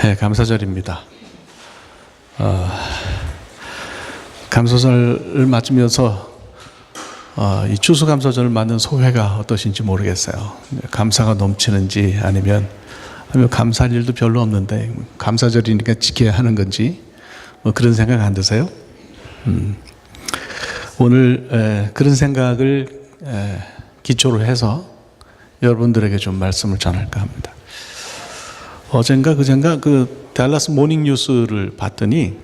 네, 감사절입니다. 감사절을 맞으면서 이 추수감사절을 맞는 소회가 어떠신지 모르겠어요. 감사가 넘치는지 아니면 감사할 일도 별로 없는데 감사절이니까 지켜야 하는 건지 뭐 그런 생각 안 드세요? 오늘 그런 생각을 기초로 해서 여러분들에게 좀 말씀을 전할까 합니다. 어젠가 그젠가 그 달라스 모닝 뉴스를 봤더니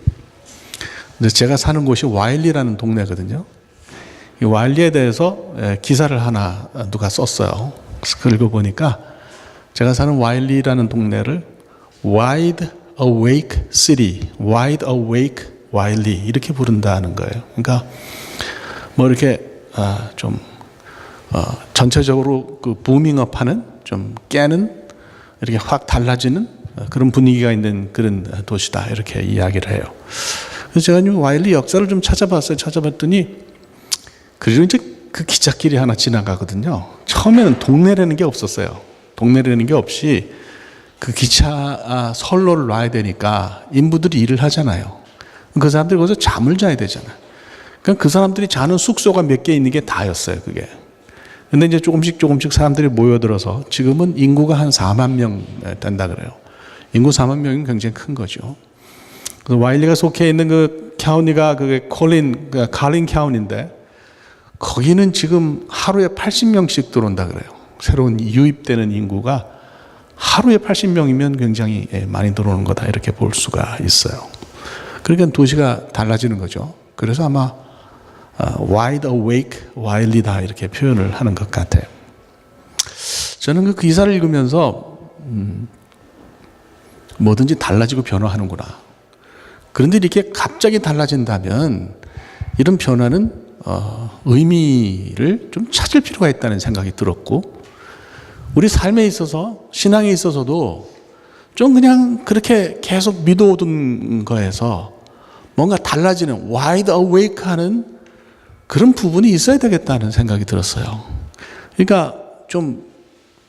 제가 사는 곳이 와일리라는 동네거든요. 이 와일리에 대해서 기사를 하나 누가 썼어요. 그래서 읽어보니까 제가 사는 와일리라는 동네를 Wide Awake City, Wide Awake Wiley 이렇게 부른다는 거예요. 그러니까 뭐 이렇게 좀 전체적으로 그 부밍업하는 좀 깨는 이렇게 확 달라지는 그런 분위기가 있는 그런 도시다 이렇게 이야기를 해요. 그래서 제가 와일리 역사를 좀 찾아봤어요. 찾아봤더니 그리고 이제 그 기찻길이 하나 지나가거든요. 처음에는 동네라는 게 없었어요. 동네라는 게 없이 그 기차 선로를 놔야 되니까 인부들이 일을 하잖아요. 그 사람들이 거기서 잠을 자야 되잖아요. 그러니까 그 사람들이 자는 숙소가 몇 개 있는 게 다였어요. 그게. 근데 이제 조금씩 사람들이 모여들어서 지금은 인구가 한 4만 명 된다 그래요. 인구 4만 명이면 굉장히 큰 거죠. 그래서 와일리가 속해 있는 그 카운티가 그게 칼린 카운티인데 거기는 지금 하루에 80명씩 들어온다 그래요. 새로운 유입되는 인구가 하루에 80명이면 굉장히 많이 들어오는 거다 이렇게 볼 수가 있어요. 그러니까 도시가 달라지는 거죠. 그래서 아마 wide awake, wild이다 이렇게 표현을 하는 것 같아요. 저는 그 기사를 읽으면서 뭐든지 달라지고 변화하는구나. 그런데 이렇게 갑자기 달라진다면 이런 변화는 의미를 좀 찾을 필요가 있다는 생각이 들었고 우리 삶에 있어서 신앙에 있어서도 좀 그냥 그렇게 계속 믿어오던 거에서 뭔가 달라지는 wide awake 하는 그런 부분이 있어야 되겠다는 생각이 들었어요. 그러니까 좀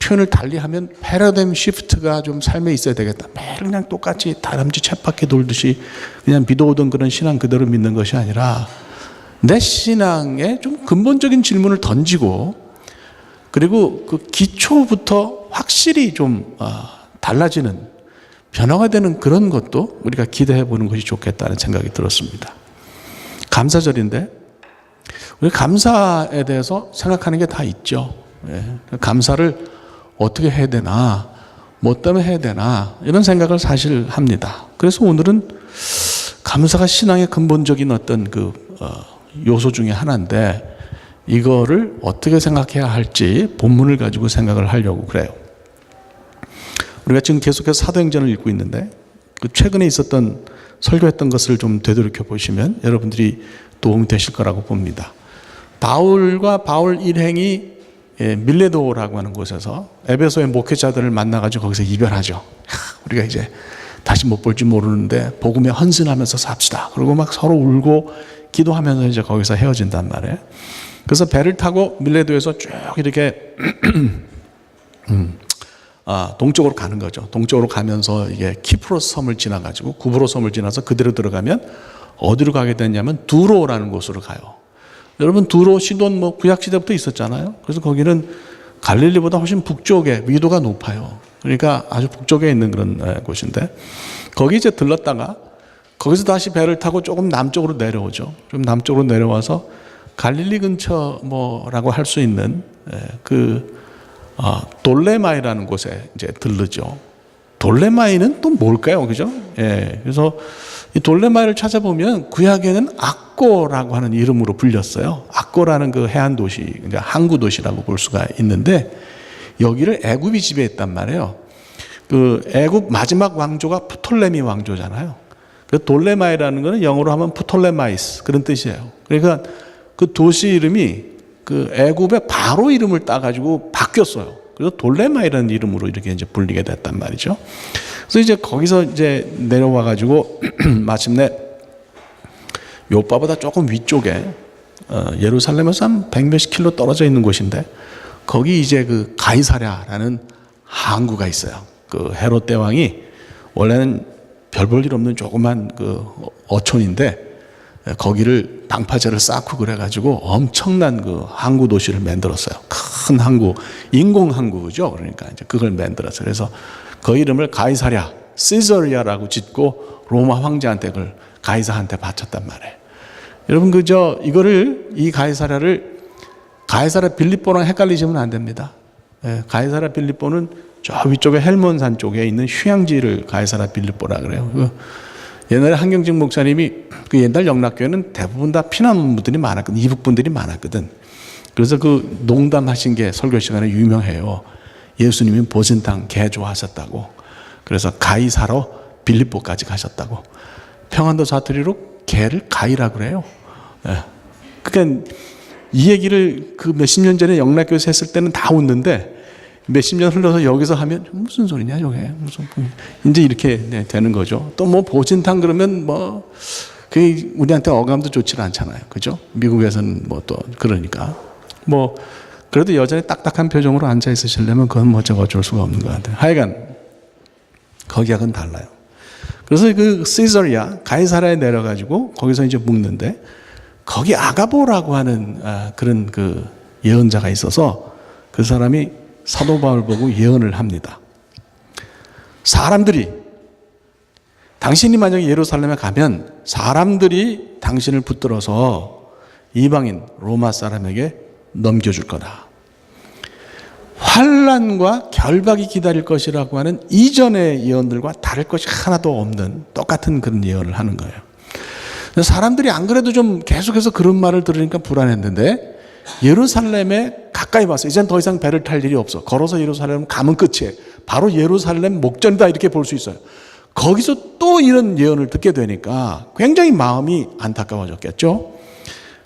표현을 달리하면 패러다임 시프트가 좀 삶에 있어야 되겠다. 매일 그냥 똑같이 다람쥐 쳇바퀴 돌듯이 그냥 믿어오던 그런 신앙 그대로 믿는 것이 아니라 내 신앙에 좀 근본적인 질문을 던지고 그리고 그 기초부터 확실히 좀 달라지는 변화가 되는 그런 것도 우리가 기대해 보는 것이 좋겠다는 생각이 들었습니다. 감사절인데 우리 감사에 대해서 생각하는 게 다 있죠. 감사를 어떻게 해야 되나, 뭐 때문에 해야 되나 이런 생각을 사실 합니다. 그래서 오늘은 감사가 신앙의 근본적인 어떤 그 요소 중에 하나인데 이거를 어떻게 생각해야 할지 본문을 가지고 생각을 하려고 그래요. 우리가 지금 계속해서 사도행전을 읽고 있는데 그 최근에 있었던 설교했던 것을 좀 되돌이켜 보시면 여러분들이 도움이 되실 거라고 봅니다. 바울과 바울 일행이 밀레도라고 하는 곳에서 에베소의 목회자들을 만나가지고 거기서 이별하죠. 우리가 이제 다시 못 볼지 모르는데 복음에 헌신하면서 삽시다. 그리고 막 서로 울고 기도하면서 이제 거기서 헤어진단 말이에요. 그래서 배를 타고 밀레도에서 쭉 이렇게 동쪽으로 가는 거죠. 동쪽으로 가면서 이게 키프로스 섬을 지나가지고 구브로 섬을 지나서 그대로 들어가면 어디로 가게 되냐면 두로라는 곳으로 가요. 여러분 두로 시돈 뭐 구약 시대부터 있었잖아요. 그래서 거기는 갈릴리보다 훨씬 북쪽에 위도가 높아요. 그러니까 아주 북쪽에 있는 그런 곳인데 거기 이제 들렀다가 거기서 다시 배를 타고 조금 남쪽으로 내려오죠. 좀 남쪽으로 내려와서 갈릴리 근처 뭐라고 할 수 있는 그 돌레마이라는 곳에 이제 들르죠. 돌레마이는 또 뭘까요, 그죠? 그래서 이 돌레마이를 찾아보면 구약에는 악고라고 하는 이름으로 불렸어요. 악고라는 그 해안 도시, 그러니까 항구 도시라고 볼 수가 있는데 여기를 애굽이 지배했단 말이에요. 그 애굽 마지막 왕조가 프톨레미 왕조잖아요. 그 돌레마이라는 거는 영어로 하면 프톨레마이스 그런 뜻이에요. 그러니까 그 도시 이름이 그 애굽의 바로 이름을 따가지고 바뀌었어요. 그래서 돌레마이라는 이름으로 이렇게 이제 불리게 됐단 말이죠. 그래서 이제 거기서 이제 내려와가지고 마침내 요빠보다 조금 위쪽에 예루살렘에서 한 100몇십 킬로 떨어져 있는 곳인데 거기 이제 그 가이사랴라는 항구가 있어요. 그 헤롯 대왕이 원래는 별 볼 일 없는 조그만 그 어촌인데 거기를 방파제를 쌓고 그래가지고 엄청난 그 항구 도시를 만들었어요. 큰 항구, 인공 항구죠. 그러니까 이제 그걸 만들었어요. 그래서 그 이름을 가이사랴, 시저리아라고 짓고 로마 황제한테 그걸 가이사한테 바쳤단 말이에요. 여러분 이거를 이 가이사랴를 가이사랴 빌립보랑 헷갈리시면 안 됩니다. 가이사랴 빌립보는 저 위쪽에 헬몬산 쪽에 있는 휴양지를 가이사랴 빌립보라 그래요. 옛날에 한경직 목사님이 그 옛날 영락교회는 대부분 다 피난민들이 많았거든. 이북분들이 많았거든. 그래서 그 농담하신 게 설교 시간에 유명해요. 예수님이 보신탕 개 좋아하셨다고. 그래서 가이 사러 빌립보까지 가셨다고. 평안도 사투리로 개를 가이라 그래요. 그러니까 이 얘기를 그 몇십 년 전에 영락교회에서 했을 때는 다 웃는데 몇십 년 흘러서 여기서 하면 무슨 소리냐 저게 무슨 이제 이렇게 되는 거죠. 또 뭐 보신탕 그러면 뭐 그 우리한테 어감도 좋지 않잖아요. 그죠? 미국에서는 뭐 또 그러니까 뭐 그래도 여전히 딱딱한 표정으로 앉아 있으시려면 그건 뭐 제가 어쩔 수가 없는 것 같아요. 하여간 거기하고는 달라요. 그래서 그 시저리아 가이사랴에 내려가지고 거기서 이제 묵는데 거기 아가보라고 하는 그런 그 예언자가 있어서 그 사람이 사도 바울 보고 예언을 합니다. 사람들이 당신이 만약에 예루살렘에 가면 사람들이 당신을 붙들어서 이방인 로마 사람에게 넘겨줄 거다. 환난과 결박이 기다릴 것이라고 하는 이전의 예언들과 다를 것이 하나도 없는 똑같은 그런 예언을 하는 거예요. 사람들이 안 그래도 좀 계속해서 그런 말을 들으니까 불안했는데 예루살렘에 가까이 와서 이젠 더 이상 배를 탈 일이 없어. 걸어서 예루살렘 가면 끝이에요. 바로 예루살렘 목전이다 이렇게 볼 수 있어요. 거기서 또 이런 예언을 듣게 되니까 굉장히 마음이 안타까워졌겠죠.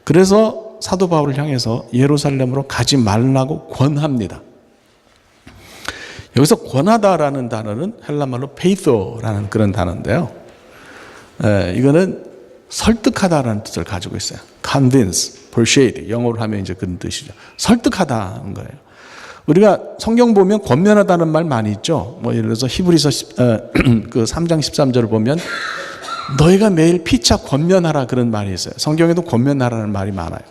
그래서 사도 바울을 향해서 예루살렘으로 가지 말라고 권합니다. 여기서 권하다라는 단어는 헬라말로 페이토라는 그런 단어인데요. 이거는 설득하다라는 뜻을 가지고 있어요. convince, persuade, 영어로 하면 이제 그런 뜻이죠. 설득하다는 거예요. 우리가 성경 보면 권면하다는 말 많이 있죠. 뭐 예를 들어서 히브리서 그 3장 13절을 보면 너희가 매일 피차 권면하라 그런 말이 있어요. 성경에도 권면하라는 말이 많아요.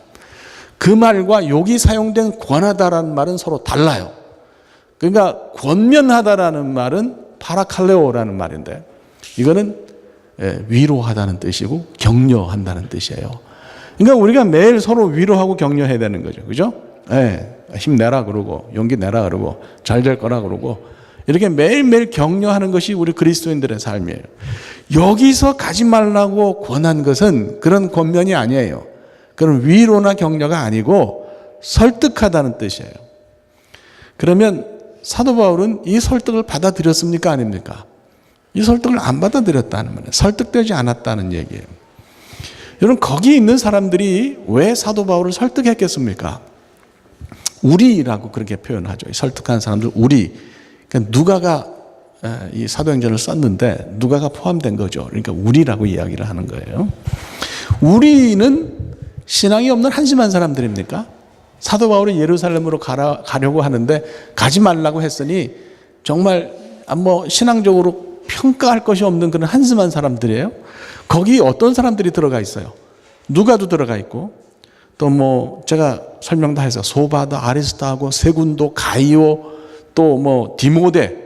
그 말과 여기 사용된 권하다라는 말은 서로 달라요. 그러니까 권면하다라는 말은 파라칼레오라는 말인데 이거는 위로하다는 뜻이고 격려한다는 뜻이에요. 그러니까 우리가 매일 서로 위로하고 격려해야 되는 거죠. 그죠? 힘내라 그러고 용기 내라 그러고 잘 될 거라 그러고 이렇게 매일매일 격려하는 것이 우리 그리스도인들의 삶이에요. 여기서 가지 말라고 권한 것은 그런 권면이 아니에요. 그런 위로나 격려가 아니고 설득하다는 뜻이에요. 그러면 사도 바울은 이 설득을 받아들였습니까? 아닙니까? 이 설득을 안 받아들였다는 말이에요. 설득되지 않았다는 얘기예요. 여러분 거기 있는 사람들이 왜 사도 바울을 설득했겠습니까? 우리라고 그렇게 표현하죠. 설득한 사람들 우리. 그러니까 누가가 이 사도행전을 썼는데 누가가 포함된 거죠. 그러니까 우리라고 이야기를 하는 거예요. 우리는 신앙이 없는 한심한 사람들입니까? 사도 바울이 예루살렘으로 가려고 하는데 가지 말라고 했으니 정말 뭐 신앙적으로 평가할 것이 없는 그런 한심한 사람들이에요. 거기 어떤 사람들이 들어가 있어요? 누가도 들어가 있고 또 뭐 제가 설명 다 해서 소바다, 아리스타고, 세군도, 가이오, 또 뭐 디모데,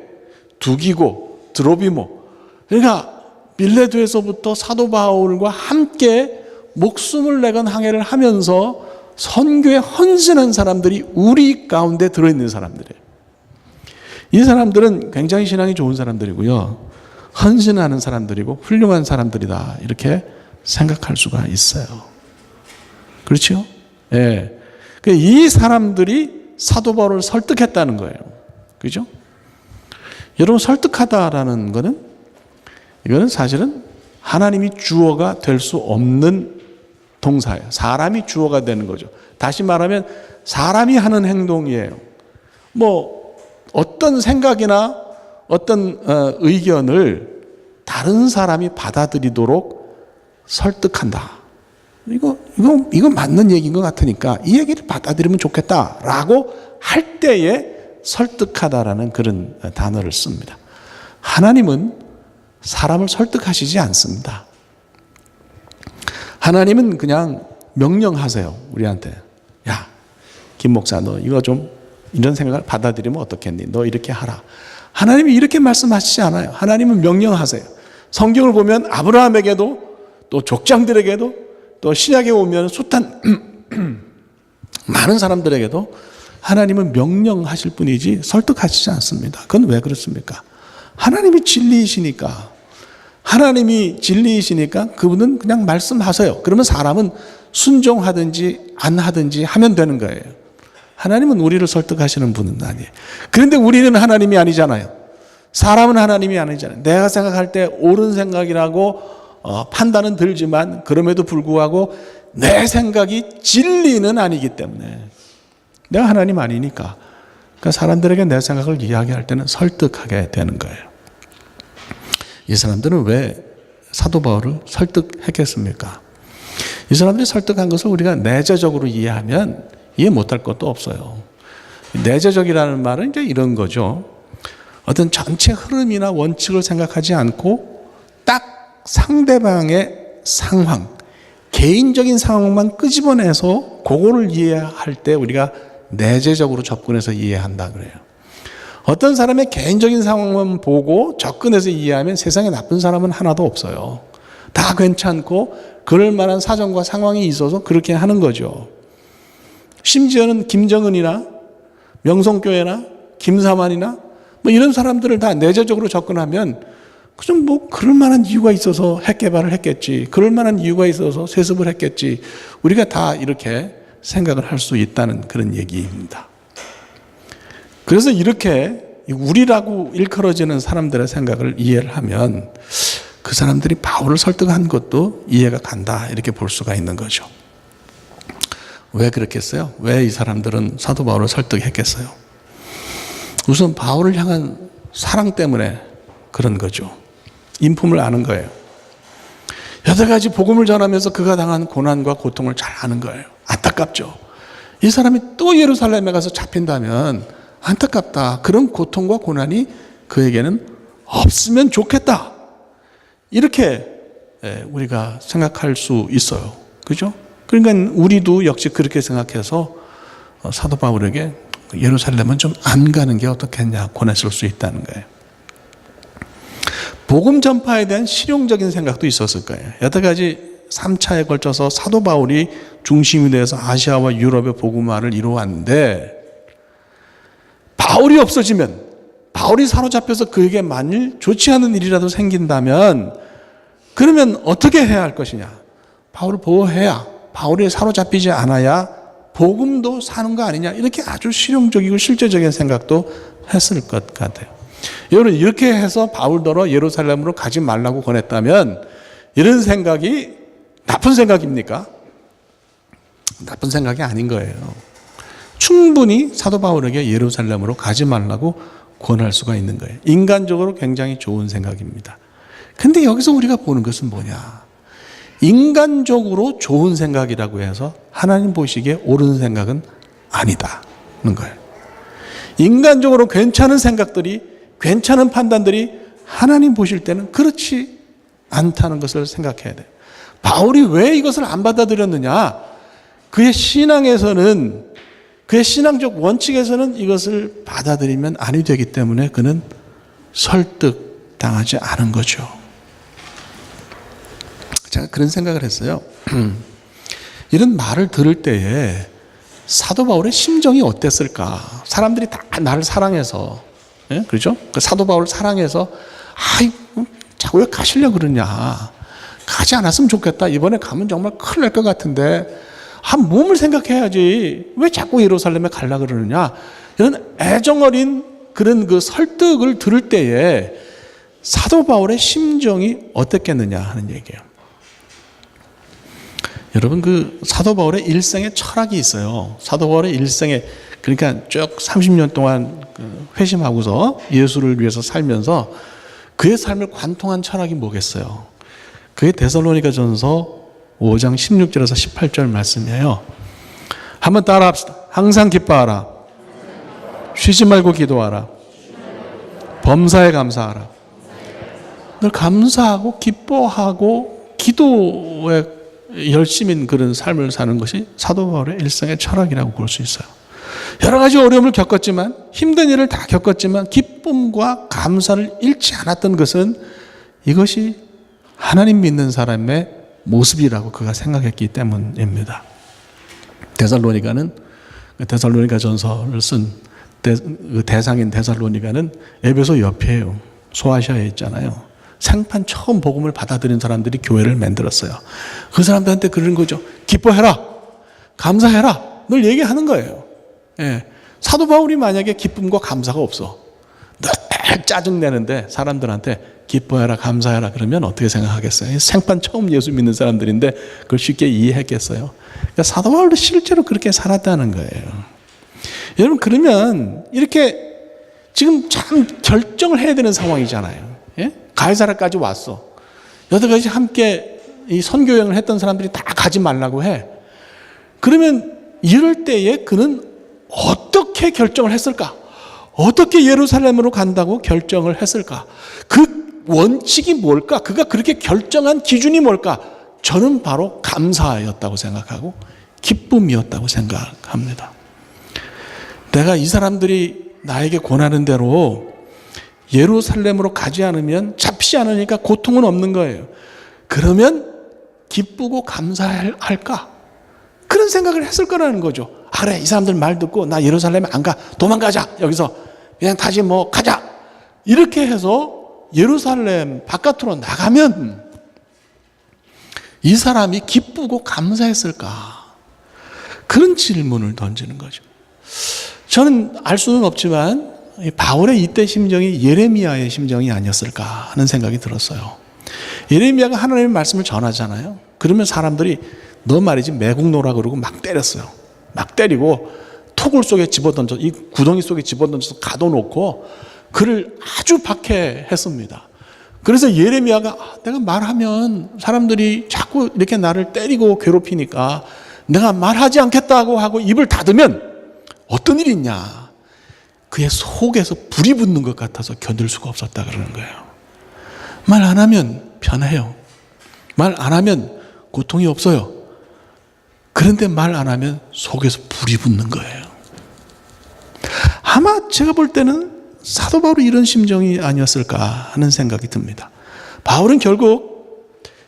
두기고, 드로비모. 그러니까 밀레도에서부터 사도 바울과 함께 목숨을 내건 항해를 하면서 선교에 헌신한 사람들이 우리 가운데 들어있는 사람들이에요. 이 사람들은 굉장히 신앙이 좋은 사람들이고요. 헌신하는 사람들이고 훌륭한 사람들이다. 이렇게 생각할 수가 있어요. 그렇죠? 예. 이 사람들이 사도 바울을 설득했다는 거예요. 그죠? 여러분, 설득하다라는 거는, 이거는 사실은 하나님이 주어가 될 수 없는 동사예요. 사람이 주어가 되는 거죠. 다시 말하면 사람이 하는 행동이에요. 뭐, 어떤 생각이나 어떤 의견을 다른 사람이 받아들이도록 설득한다. 이거 맞는 얘기인 것 같으니까 이 얘기를 받아들이면 좋겠다라고 할 때에 설득하다라는 그런 단어를 씁니다. 하나님은 사람을 설득하시지 않습니다. 하나님은 그냥 명령하세요. 우리한테. 야, 김 목사, 너 이거 좀 이런 생각을 받아들이면 어떻겠니? 너 이렇게 하라. 하나님이 이렇게 말씀하시지 않아요. 하나님은 명령하세요. 성경을 보면 아브라함에게도 또 족장들에게도 또 신약에 오면 숱한 많은 사람들에게도 하나님은 명령하실 뿐이지 설득하시지 않습니다. 그건 왜 그렇습니까? 하나님이 진리이시니까. 하나님이 진리이시니까 그분은 그냥 말씀하세요. 그러면 사람은 순종하든지 안 하든지 하면 되는 거예요. 하나님은 우리를 설득하시는 분은 아니에요. 그런데 우리는 하나님이 아니잖아요. 사람은 하나님이 아니잖아요. 내가 생각할 때 옳은 생각이라고 판단은 들지만 그럼에도 불구하고 내 생각이 진리는 아니기 때문에 내가 하나님 아니니까 그러니까 사람들에게 내 생각을 이야기할 때는 설득하게 되는 거예요. 이 사람들은 왜 사도 바울을 설득했겠습니까? 이 사람들이 설득한 것을 우리가 내재적으로 이해하면 이해 못할 것도 없어요. 내재적이라는 말은 이제 이런 거죠. 어떤 전체 흐름이나 원칙을 생각하지 않고 딱 상대방의 상황, 개인적인 상황만 끄집어내서 그거를 이해할 때 우리가 내재적으로 접근해서 이해한다 그래요. 어떤 사람의 개인적인 상황만 보고 접근해서 이해하면 세상에 나쁜 사람은 하나도 없어요. 다 괜찮고 그럴 만한 사정과 상황이 있어서 그렇게 하는 거죠. 심지어는 김정은이나 명성교회나 김사만이나 뭐 이런 사람들을 다 내재적으로 접근하면 그좀 뭐 그럴 만한 이유가 있어서 핵 개발을 했겠지. 그럴 만한 이유가 있어서 세습을 했겠지. 우리가 다 이렇게 생각을 할 수 있다는 그런 얘기입니다. 그래서 이렇게 우리라고 일컬어지는 사람들의 생각을 이해를 하면 그 사람들이 바울을 설득한 것도 이해가 간다 이렇게 볼 수가 있는 거죠. 왜 그렇겠어요? 왜 이 사람들은 사도 바울을 설득했겠어요? 우선 바울을 향한 사랑 때문에 그런 거죠. 인품을 아는 거예요. 여러 가지 복음을 전하면서 그가 당한 고난과 고통을 잘 아는 거예요. 안타깝죠. 이 사람이 또 예루살렘에 가서 잡힌다면 안타깝다. 그런 고통과 고난이 그에게는 없으면 좋겠다. 이렇게 우리가 생각할 수 있어요. 그죠? 그러니까 우리도 역시 그렇게 생각해서 사도 바울에게 예루살렘은 좀 안 가는 게 어떻겠냐 권했을 수 있다는 거예요. 복음 전파에 대한 실용적인 생각도 있었을 거예요. 여러 가지 3차에 걸쳐서 사도 바울이 중심이 돼서 아시아와 유럽의 복음화를 이루어왔는데 바울이 없어지면 바울이 사로잡혀서 그에게 만일 좋지 않은 일이라도 생긴다면 그러면 어떻게 해야 할 것이냐. 바울을 보호해야 바울이 사로잡히지 않아야 복음도 사는 거 아니냐. 이렇게 아주 실용적이고 실제적인 생각도 했을 것 같아요. 여러분 이렇게 해서 바울더러 예루살렘으로 가지 말라고 권했다면 이런 생각이 나쁜 생각입니까? 나쁜 생각이 아닌 거예요. 충분히 사도 바울에게 예루살렘으로 가지 말라고 권할 수가 있는 거예요. 인간적으로 굉장히 좋은 생각입니다. 근데 여기서 우리가 보는 것은 뭐냐? 인간적으로 좋은 생각이라고 해서 하나님 보시기에 옳은 생각은 아니다는 거예요. 인간적으로 괜찮은 생각들이 괜찮은 판단들이 하나님 보실 때는 그렇지 않다는 것을 생각해야 돼요. 바울이 왜 이것을 안 받아들였느냐? 그의 신앙에서는 그의 신앙적 원칙에서는 이것을 받아들이면 아니 되기 때문에 그는 설득당하지 않은 거죠. 제가 그런 생각을 했어요. 이런 말을 들을 때에 사도 바울의 심정이 어땠을까? 사람들이 다 나를 사랑해서, 예? 그렇죠? 그 사도 바울을 사랑해서, 자꾸 왜 가시려고 그러냐? 가지 않았으면 좋겠다. 이번에 가면 정말 큰일 날 것 같은데, 몸을 생각해야지. 왜 자꾸 예루살렘에 가려고 그러느냐? 이런 애정 어린 그런 그 설득을 들을 때에 사도 바울의 심정이 어땠겠느냐 하는 얘기예요. 여러분 그 사도 바울의 일생의 철학이 있어요. 사도 바울의 일생에 그러니까 쭉 30년 동안 회심하고서 예수를 위해서 살면서 그의 삶을 관통한 철학이 뭐겠어요? 그의 데살로니가전서 5장 16절에서 18절 말씀이에요. 한번 따라 합시다. 항상 기뻐하라. 쉬지 말고 기도하라. 범사에 감사하라. 늘 감사하고 기뻐하고 기도에 열심인 그런 삶을 사는 것이 사도 바울의 일생의 철학이라고 볼 수 있어요. 여러 가지 어려움을 겪었지만, 힘든 일을 다 겪었지만 기쁨과 감사를 잃지 않았던 것은 이것이 하나님 믿는 사람의 모습이라고 그가 생각했기 때문입니다. 데살로니가 전서를 쓴 대상인 데살로니가는 에베소 옆이에요. 소아시아에 있잖아요. 생판 처음 복음을 받아들인 사람들이 교회를 만들었어요. 그 사람들한테 그러는 거죠. 기뻐해라, 감사해라, 늘 얘기하는 거예요. 예. 사도 바울이 만약에 기쁨과 감사가 없어, 늘 짜증내는데 사람들한테 기뻐해라, 감사해라 그러면 어떻게 생각하겠어요? 생판 처음 예수 믿는 사람들인데 그걸 쉽게 이해했겠어요? 그러니까 사도 바울도 실제로 그렇게 살았다는 거예요. 여러분, 그러면 이렇게 지금 참 결정을 해야 되는 상황이잖아요. 예? 가이사라까지 왔어. 여태까지 함께 이 선교여행을 했던 사람들이 다 가지 말라고 해. 그러면 이럴 때에 그는 어떻게 결정을 했을까? 어떻게 예루살렘으로 간다고 결정을 했을까? 그 원칙이 뭘까? 그가 그렇게 결정한 기준이 뭘까? 저는 바로 감사였다고 생각하고 기쁨이었다고 생각합니다. 내가 이 사람들이 나에게 권하는 대로 예루살렘으로 가지 않으면, 잡히지 않으니까 고통은 없는 거예요. 그러면 기쁘고 감사할까? 그런 생각을 했을 거라는 거죠. 아, 그래, 이 사람들 말 듣고 나 예루살렘에 안 가, 도망가자, 여기서 그냥 다시 뭐 가자, 이렇게 해서 예루살렘 바깥으로 나가면 이 사람이 기쁘고 감사했을까? 그런 질문을 던지는 거죠. 저는 알 수는 없지만 바울의 이때 심정이 예레미야의 심정이 아니었을까 하는 생각이 들었어요. 예레미야가 하나님의 말씀을 전하잖아요. 그러면 사람들이 너 말이지 매국노라 그러고 막 때렸어요. 막 때리고 토굴 속에 집어던져, 이 구덩이 속에 집어던져서 가둬놓고 그를 아주 박해했습니다. 그래서 예레미야가 내가 말하면 사람들이 자꾸 이렇게 나를 때리고 괴롭히니까 내가 말하지 않겠다고 하고 입을 닫으면 어떤 일이 있냐. 그의 속에서 불이 붙는 것 같아서 견딜 수가 없었다 그러는 거예요. 말 안 하면 편해요. 말 안 하면 고통이 없어요. 그런데 말 안 하면 속에서 불이 붙는 거예요. 아마 제가 볼 때는 사도 바울이 이런 심정이 아니었을까 하는 생각이 듭니다. 바울은 결국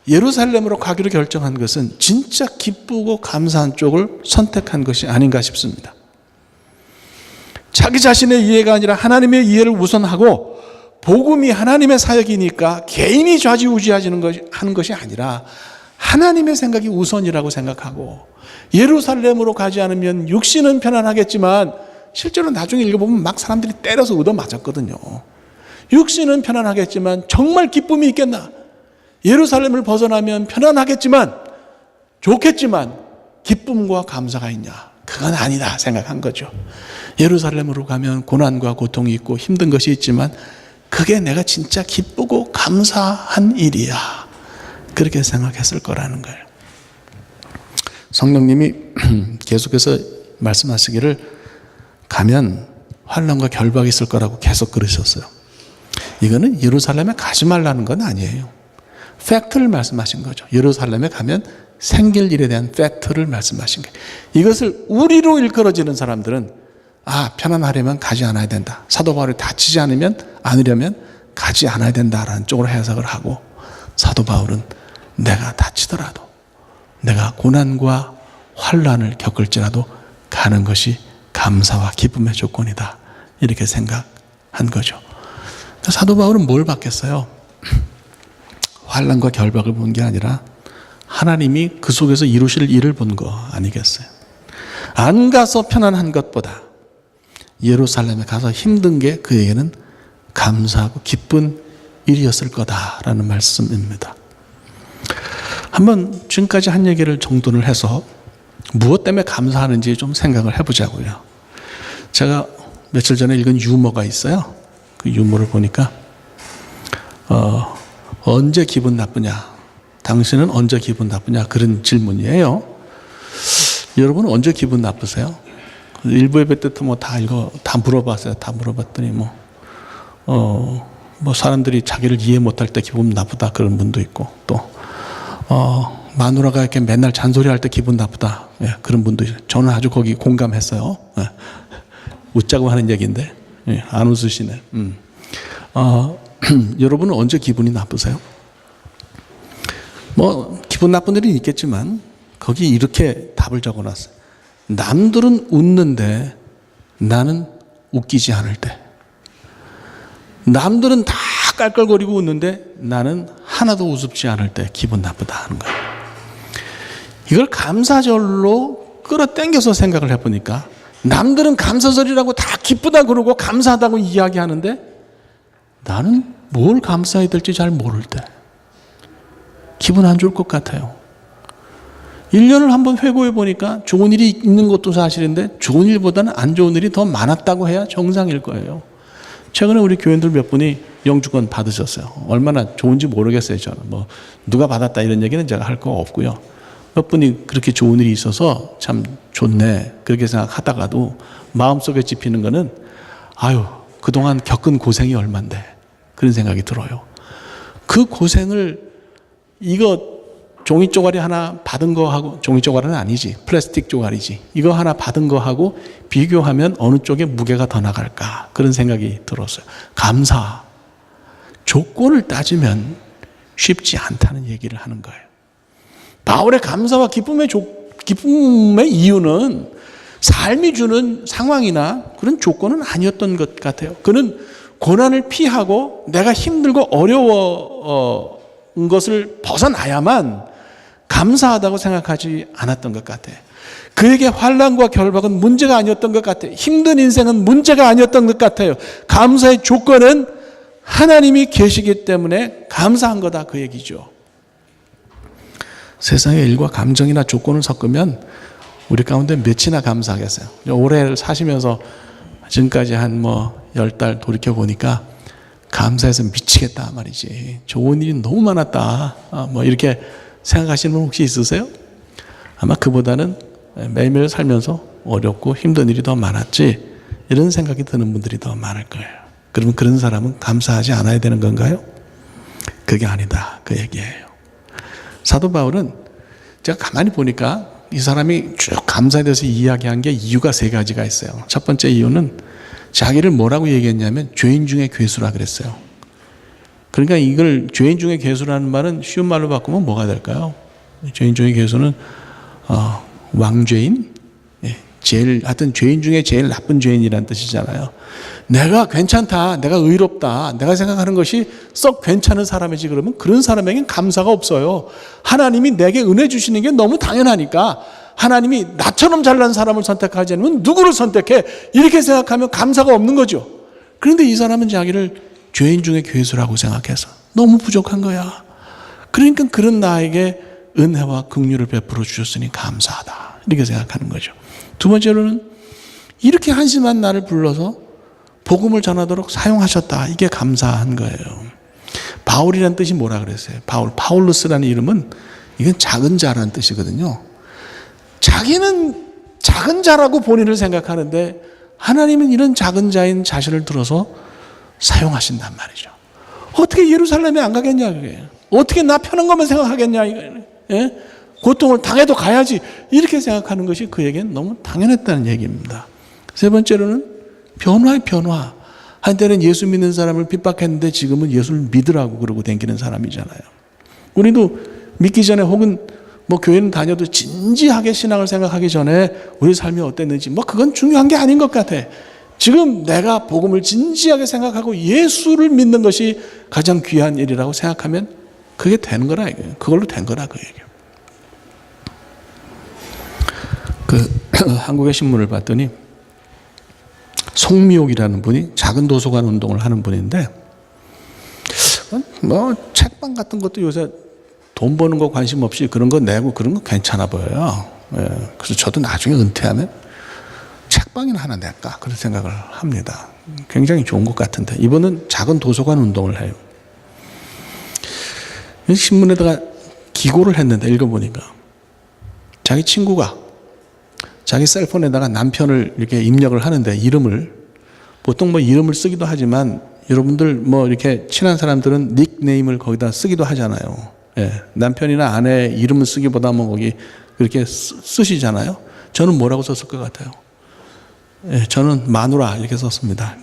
예루살렘으로 가기로 결정한 것은 진짜 기쁘고 감사한 쪽을 선택한 것이 아닌가 싶습니다. 자기 자신의 이해가 아니라 하나님의 이해를 우선하고, 복음이 하나님의 사역이니까 개인이 좌지우지하는 것이 아니라 하나님의 생각이 우선이라고 생각하고, 예루살렘으로 가지 않으면 육신은 편안하겠지만 실제로 나중에 읽어보면 막 사람들이 때려서 얻어맞았거든요. 육신은 편안하겠지만 정말 기쁨이 있겠나? 예루살렘을 벗어나면 편안하겠지만, 좋겠지만 기쁨과 감사가 있냐? 그건 아니다 생각한 거죠. 예루살렘으로 가면 고난과 고통이 있고 힘든 것이 있지만 그게 내가 진짜 기쁘고 감사한 일이야, 그렇게 생각했을 거라는 거예요. 성령님이 계속해서 말씀하시기를 가면 환난과 결박이 있을 거라고 계속 그러셨어요. 이거는 예루살렘에 가지 말라는 건 아니에요. 팩트를 말씀하신 거죠. 예루살렘에 가면 생길 일에 대한 팩트를 말씀하신 거예요. 이것을 우리로 일컬어지는 사람들은 편안하려면 가지 않아야 된다, 사도 바울이 다치지 않으려면 가지 않아야 된다라는 쪽으로 해석을 하고, 사도 바울은 내가 다치더라도, 내가 고난과 환난을 겪을지라도 가는 것이 감사와 기쁨의 조건이다, 이렇게 생각한 거죠. 사도 바울은 뭘 받겠어요? 환난과 결박을 본 게 아니라 하나님이 그 속에서 이루실 일을 본 거 아니겠어요? 안 가서 편안한 것보다 예루살렘에 가서 힘든 게 그에게는 감사하고 기쁜 일이었을 거다라는 말씀입니다. 한번 지금까지 한 얘기를 정돈을 해서 무엇 때문에 감사하는지 좀 생각을 해보자고요. 제가 며칠 전에 읽은 유머가 있어요. 그 유머를 보니까 언제 기분 나쁘냐, 당신은 언제 기분 나쁘냐, 그런 질문이에요. 여러분은 언제 기분 나쁘세요? 일부 예배 때부터 다 물어봤어요. 다 물어봤더니 뭐 사람들이 자기를 이해 못할 때 기분 나쁘다 그런 분도 있고, 또 마누라가 이렇게 맨날 잔소리할 때 기분 나쁘다, 예, 그런 분도 있어요. 저는 아주 거기 공감했어요. 예. 웃자고 하는 얘기인데, 예, 안 웃으시네. 여러분은 언제 기분이 나쁘세요? 뭐 기분 나쁜 일이 있겠지만 거기 이렇게 답을 적어놨어요. 남들은 웃는데 나는 웃기지 않을 때. 남들은 다 깔깔거리고 웃는데 나는 하나도 우습지 않을 때 기분 나쁘다 하는 거예요. 이걸 감사절로 끌어당겨서 생각을 해보니까 남들은 감사절이라고 다 기쁘다 그러고 감사하다고 이야기하는데 나는 뭘 감사해야 될지 잘 모를 때 기분 안 좋을 것 같아요. 1년을 한번 회고해 보니까 좋은 일이 있는 것도 사실인데 좋은 일보다는 안 좋은 일이 더 많았다고 해야 정상일 거예요. 최근에 우리 교인들 몇 분이 영주권 받으셨어요. 얼마나 좋은지 모르겠어요. 저는 뭐 누가 받았다 이런 얘기는 제가 할 거 없고요. 몇 분이 그렇게 좋은 일이 있어서 참 좋네 그렇게 생각하다가도 마음속에 짚이는 거는 아유 그동안 겪은 고생이 얼만데 그런 생각이 들어요. 그 고생을 이거 종이 쪼가리 하나 받은 거하고, 종이 쪼가리는 아니지, 플라스틱 쪼가리지, 이거 하나 받은 거하고 비교하면 어느 쪽에 무게가 더 나갈까 그런 생각이 들었어요. 감사, 조건을 따지면 쉽지 않다는 얘기를 하는 거예요. 바울의 감사와 기쁨의 이유는 삶이 주는 상황이나 그런 조건은 아니었던 것 같아요. 그는 고난을 피하고 내가 힘들고 어려운 것을 벗어나야만 감사하다고 생각하지 않았던 것 같아요. 그에게 환난과 결박은 문제가 아니었던 것 같아요. 힘든 인생은 문제가 아니었던 것 같아요. 감사의 조건은 하나님이 계시기 때문에 감사한 거다 그 얘기죠. 세상의 일과 감정이나 조건을 섞으면 우리 가운데 몇이나 감사하겠어요. 올해 사시면서 지금까지 한 10달 돌이켜 보니까 감사해서 미치겠다 말이지. 좋은 일이 너무 많았다. 이렇게 생각하시는 분 혹시 있으세요? 아마 그보다는 매일매일 살면서 어렵고 힘든 일이 더 많았지 이런 생각이 드는 분들이 더 많을 거예요. 그러면 그런 사람은 감사하지 않아야 되는 건가요? 그게 아니다 그 얘기예요. 사도 바울은 제가 가만히 보니까 이 사람이 쭉 감사에 대해서 이야기한 게 이유가 3가지가 있어요. 첫 번째 이유는 자기를 뭐라고 얘기했냐면 죄인 중에 괴수라 그랬어요. 그러니까 이걸 죄인 중에 괴수라는 말은 쉬운 말로 바꾸면 뭐가 될까요? 죄인 중에 괴수는 왕죄인, 하여튼 죄인 중에 제일 나쁜 죄인이라는 뜻이잖아요. 내가 괜찮다, 내가 의롭다, 내가 생각하는 것이 썩 괜찮은 사람이지 그러면 그런 사람에겐 감사가 없어요. 하나님이 내게 은혜 주시는 게 너무 당연하니까 하나님이 나처럼 잘난 사람을 선택하지 않으면 누구를 선택해? 이렇게 생각하면 감사가 없는 거죠. 그런데 이 사람은 자기를 죄인 중에 괴수라고 생각해서 너무 부족한 거야. 그러니까 그런 나에게 은혜와 긍휼을 베풀어 주셨으니 감사하다 이렇게 생각하는 거죠. 두 번째로는 이렇게 한심한 나를 불러서 복음을 전하도록 사용하셨다. 이게 감사한 거예요. 바울이라는 뜻이 뭐라 그랬어요? 파울루스라는 이름은 이건 작은 자라는 뜻이거든요. 자기는 작은 자라고 본인을 생각하는데 하나님은 이런 작은 자인 자신을 들어서 사용하신단 말이죠. 어떻게 예루살렘에 안 가겠냐 그게. 어떻게 나 편한 것만 생각하겠냐 이거. 예? 고통을 당해도 가야지 이렇게 생각하는 것이 그에겐 너무 당연했다는 얘기입니다. 세 번째로는 변화의 변화. 한때는 예수 믿는 사람을 핍박했는데 지금은 예수를 믿으라고 그러고 다니는 사람이잖아요. 우리도 믿기 전에 혹은 교회는 다녀도 진지하게 신앙을 생각하기 전에 우리 삶이 어땠는지 그건 중요한 게 아닌 것 같아. 지금 내가 복음을 진지하게 생각하고 예수를 믿는 것이 가장 귀한 일이라고 생각하면 그게 되는 거라 이거예요. 그걸로 된 거라 그 얘기예요. 한국의 신문을 봤더니 송미옥이라는 분이 작은 도서관 운동을 하는 분인데 책방 같은 것도 요새 돈 버는 거 관심 없이 그런 거 내고 그런 거 괜찮아 보여요. 예. 그래서 저도 나중에 은퇴하면 책방이나 하나 낼까 그런 생각을 합니다. 굉장히 좋은 것 같은데 이분은 작은 도서관 운동을 해요. 신문에다가 기고를 했는데 읽어보니까 자기 친구가 자기 셀폰에다가 남편을 이렇게 입력을 하는데 이름을 보통 이름을 쓰기도 하지만 여러분들 뭐 이렇게 친한 사람들은 닉네임을 거기다 쓰기도 하잖아요. 예, 남편이나 아내 이름을 쓰기보다 뭐 거기 그렇게 쓰시잖아요. 저는 뭐라고 썼을 것 같아요? 예, 저는 마누라 이렇게 썼습니다.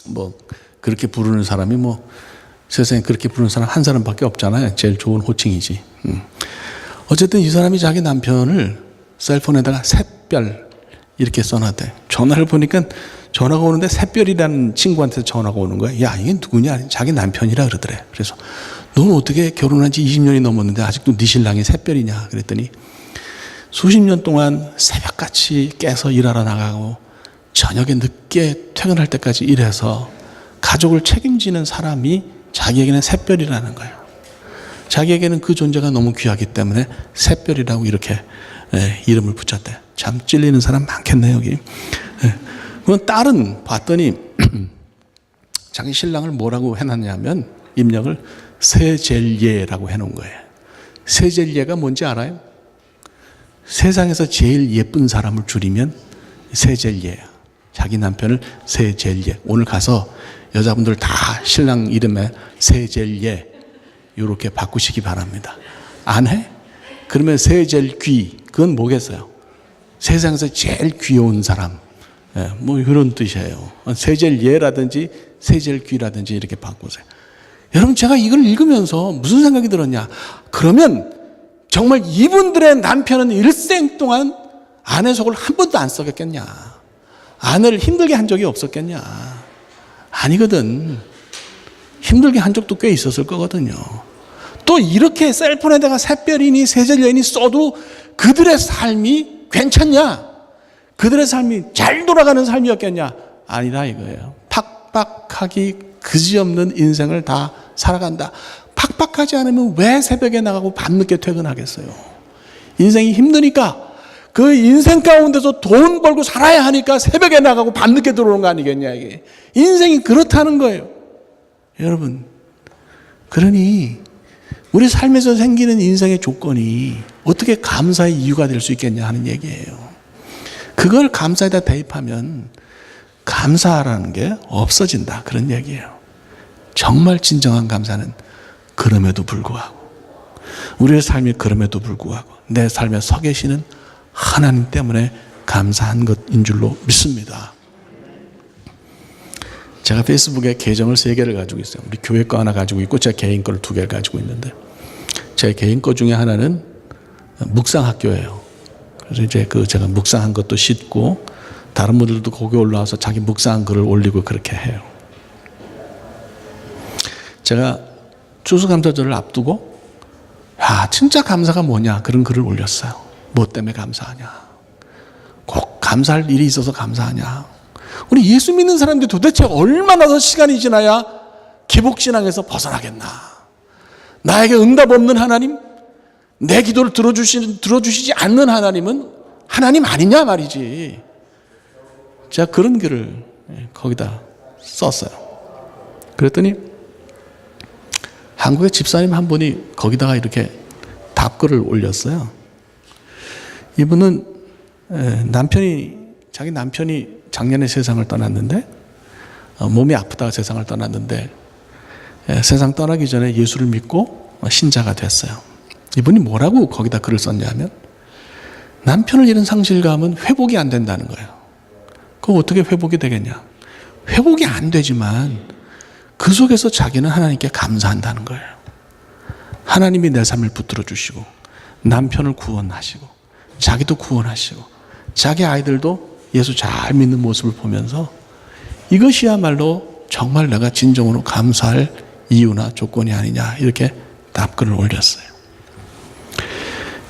뭐 그렇게 부르는 사람이 뭐 세상에 그렇게 부르는 사람 한 사람밖에 없잖아요. 제일 좋은 호칭이지. 어쨌든 이 사람이 자기 남편을 셀폰에다가 샛별 이렇게 써놨대. 전화를 보니까 전화가 오는데 샛별이라는 친구한테 전화가 오는 거야. 야, 이게 누구냐? 자기 남편이라 그러더래. 그래서 넌 어떻게 결혼한 지 20년이 넘었는데 아직도 네 신랑이 샛별이냐? 그랬더니 수십 년 동안 새벽같이 깨서 일하러 나가고 저녁에 늦게 퇴근할 때까지 일해서 가족을 책임지는 사람이 자기에게는 샛별이라는 거예요. 자기에게는 그 존재가 너무 귀하기 때문에 샛별이라고 이렇게 이름을 붙였대. 참 찔리는 사람 많겠네 여기. 그건 딸은 봤더니 자기 신랑을 뭐라고 해놨냐면 입력을 세젤예라고 해놓은 거예요. 세젤예가 뭔지 알아요? 세상에서 제일 예쁜 사람을 줄이면 세젤예야. 자기 남편을 세젤예. 오늘 가서 여자분들 다 신랑 이름에 세젤예 이렇게 바꾸시기 바랍니다. 안 해? 그러면 세젤귀 그건 뭐겠어요? 세상에서 제일 귀여운 사람. 뭐 이런 뜻이에요. 세젤예라든지 세젤귀라든지 이렇게 바꾸세요. 여러분 제가 이걸 읽으면서 무슨 생각이 들었냐? 그러면 정말 이분들의 남편은 일생 동안 아내 속을 한 번도 안 썩였겠냐? 아내를 힘들게 한 적이 없었겠냐? 아니거든. 힘들게 한 적도 꽤 있었을 거거든요. 또 이렇게 셀폰에다가 샛별이니 세젤여인이 써도 그들의 삶이 괜찮냐? 그들의 삶이 잘 돌아가는 삶이었겠냐? 아니라 이거예요. 팍팍하기 그지없는 인생을 다 살아간다. 팍팍하지 않으면 왜 새벽에 나가고 밤늦게 퇴근하겠어요? 인생이 힘드니까 그 인생 가운데서 돈 벌고 살아야 하니까 새벽에 나가고 밤늦게 들어오는 거 아니겠냐 이게. 인생이 그렇다는 거예요. 여러분, 그러니 우리 삶에서 생기는 인생의 조건이 어떻게 감사의 이유가 될 수 있겠냐 하는 얘기예요. 그걸 감사에다 대입하면 감사라는 게 없어진다 그런 얘기예요. 정말 진정한 감사는 그럼에도 불구하고 우리의 삶이 그럼에도 불구하고 내 삶에 서 계시는 하나님 때문에 감사한 것인 줄로 믿습니다. 제가 페이스북에 계정을 3개를 가지고 있어요. 우리 교회 거 하나 가지고 있고 제 개인 거를 2개를 가지고 있는데 제 개인 거 중에 하나는 묵상학교예요. 그래서 이제 제가 묵상한 것도 싣고 다른 분들도 거기 올라와서 자기 묵상한 글을 올리고 그렇게 해요. 제가 추수감사절을 앞두고 진짜 감사가 뭐냐 그런 글을 올렸어요. 뭐 때문에 감사하냐? 꼭 감사할 일이 있어서 감사하냐? 우리 예수 믿는 사람들이 도대체 얼마나 더 시간이 지나야 기복신앙에서 벗어나겠나? 나에게 응답 없는 하나님? 내 기도를 들어주시지 않는 하나님은 하나님 아니냐 말이지. 제가 그런 글을 거기다 썼어요. 그랬더니 한국의 집사님 한 분이 거기다가 이렇게 답글을 올렸어요. 이분은 자기 남편이 작년에 세상을 떠났는데 몸이 아프다가 세상을 떠났는데 세상 떠나기 전에 예수를 믿고 신자가 됐어요. 이분이 뭐라고 거기다 글을 썼냐면 남편을 잃은 상실감은 회복이 안 된다는 거예요. 그럼 어떻게 회복이 되겠냐? 회복이 안 되지만 그 속에서 자기는 하나님께 감사한다는 거예요. 하나님이 내 삶을 붙들어 주시고 남편을 구원하시고 자기도 구원하시고 자기 아이들도 예수 잘 믿는 모습을 보면서 이것이야말로 정말 내가 진정으로 감사할 이유나 조건이 아니냐 이렇게 답글을 올렸어요.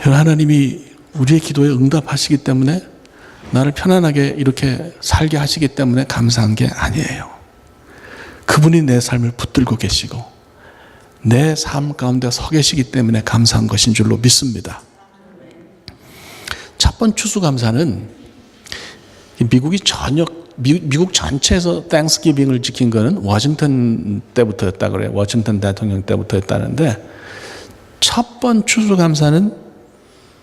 하나님이 우리의 기도에 응답하시기 때문에 나를 편안하게 이렇게 살게 하시기 때문에 감사한 게 아니에요. 그분이 내 삶을 붙들고 계시고 내 삶 가운데 서 계시기 때문에 감사한 것인 줄로 믿습니다. 첫 번 추수감사는 미국 전체에서 땡스기빙을 지킨 거는 워싱턴 때부터였다 그래요. 워싱턴 대통령 때부터 했다는데 첫 번 추수감사는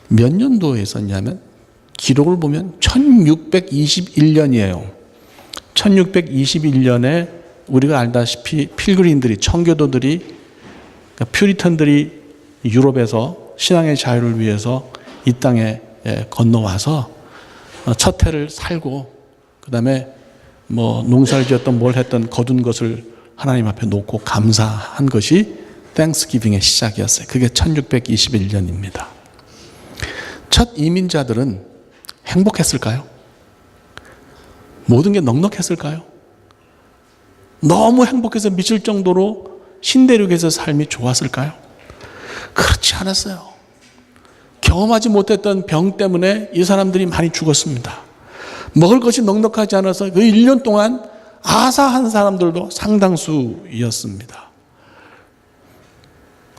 몇 년도에 있었냐면 기록을 보면 1621년이에요. 1621년에 우리가 알다시피 필그림들이, 청교도들이, 그러니까 퓨리턴들이 유럽에서 신앙의 자유를 위해서 이 땅에 건너와서 첫 해를 살고, 그 다음에 뭐 농사를 지었던 뭘 했던 거둔 것을 하나님 앞에 놓고 감사한 것이 땡스기빙의 시작이었어요. 그게 1621년입니다. 첫 이민자들은 행복했을까요? 모든 게 넉넉했을까요? 너무 행복해서 미칠 정도로 신대륙에서 삶이 좋았을까요? 그렇지 않았어요. 경험하지 못했던 병 때문에 이 사람들이 많이 죽었습니다. 먹을 것이 넉넉하지 않아서 그 1년 동안 아사한 사람들도 상당수였습니다.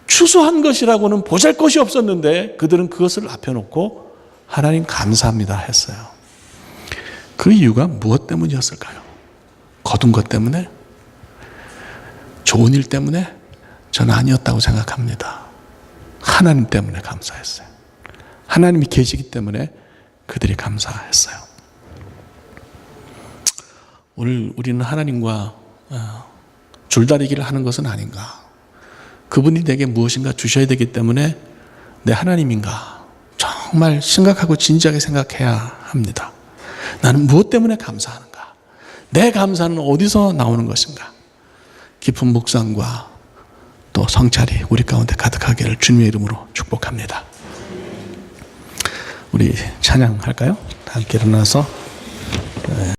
추수한 것이라고는 보잘것이 없었는데 그들은 그것을 앞에 놓고 하나님 감사합니다 했어요. 그 이유가 무엇 때문이었을까요? 거둔 것 때문에? 좋은 일 때문에? 저는 아니었다고 생각합니다. 하나님 때문에 감사했어요. 하나님이 계시기 때문에 그들이 감사했어요. 오늘 우리는 하나님과 줄다리기를 하는 것은 아닌가. 그분이 내게 무엇인가 주셔야 되기 때문에 내 하나님인가 정말 심각하고 진지하게 생각해야 합니다. 나는 무엇 때문에 감사하는가? 내 감사는 어디서 나오는 것인가? 깊은 묵상과 또 성찰이 우리 가운데 가득하기를 주님의 이름으로 축복합니다. 우리 찬양할까요? 함께 일어나서